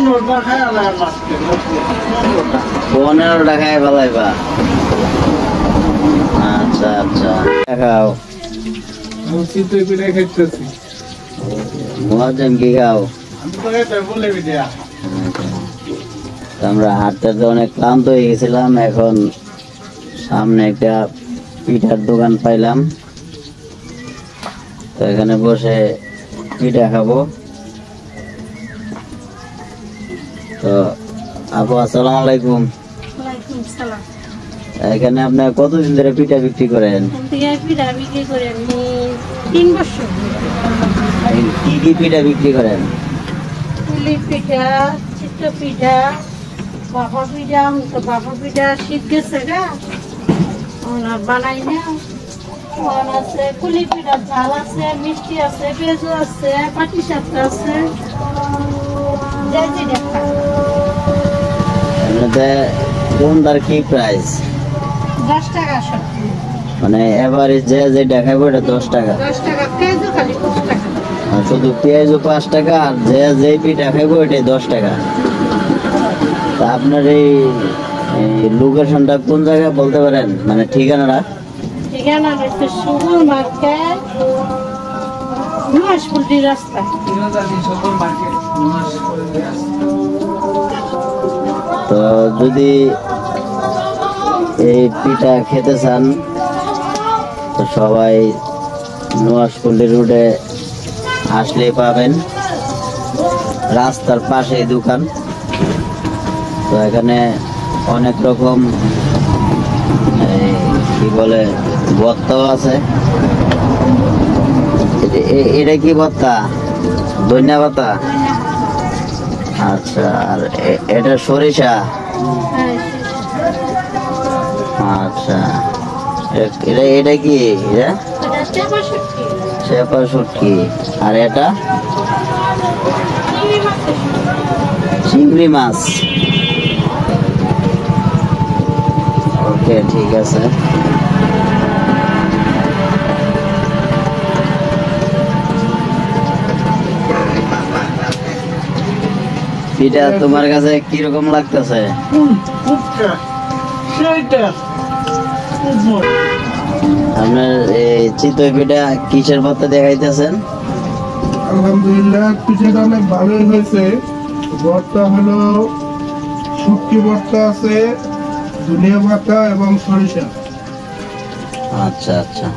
15টা খায় ফেলাইবা। আচ্ছা আচ্ছা খাও। মহাজন কি খাও? আমরা হাঁটতে অনেক ক্লান্ত হয়ে গেছিলাম, এখন সামনে একটা পিঠার দোকান পাইলাম, তো এখানে বসে পিঠা খাবো। তো আপু আসসালামু আলাইকুম। এখানে আপনার কতদিন ধরে পিঠা বিক্রি করেন? কি কি পিঠা বিক্রি করেন? পিঠা, চিত্র পিঠা, বাফা পিঠা, বাফা পিঠা শীত গেছে গা বানাই না। আছে কুলি পিঠা, ঝাল আছে, মিষ্টি আছে, পেঁয়াজু আছে, পাটি সাপটা আছে। কোনটার কি প্রাইস? 10 টাকা সব। মানে এভারেজ যে দেখাবো এটা 10 টাকা। 10 টাকা পেঁয়াজু খালি 5 টাকা। শুধু পেঁয়াজও 5 টাকা, আর যে পিঠা খাইবো এটাই 10 টাকা। তা আপনার এই লোকেশনটা কোন জায়গায় বলতে পারেন, মানে ঠিকানাটা? ঠিকানা হচ্ছে সুবল মার্কেট, নুহাশপল্লী রাস্তা। তো যদি এই পিঠা খেতে চান তো সবাই নুহাশপল্লী রোডে আসলেই পাবেন, রাস্তার পাশে দোকান। তো এখানে অনেক রকম কি বলে ভর্তাও আছে। এটা কি ভর্তা? ধনিয়া পাতা। আচ্ছা, আর এটা সরিষা। আচ্ছা, এটা কি? চেপা শুটকি। আর এটা চিংড়ি মাছ। ওকে, ঠিক আছে। পিঠা তোমার কাছে কিরকম লাগতেছে? আপনার এই চিতই পিঠা কিসের ভর্তা দেখাইতেছেন? আলহামদুলিল্লাহ, পিঠাটা অনেক ভালোই হয়েছে। ভর্তা হলো শুটকি ভর্তা আছে, ধনিয়া পাতা এবং সরিষা। আচ্ছা আচ্ছা।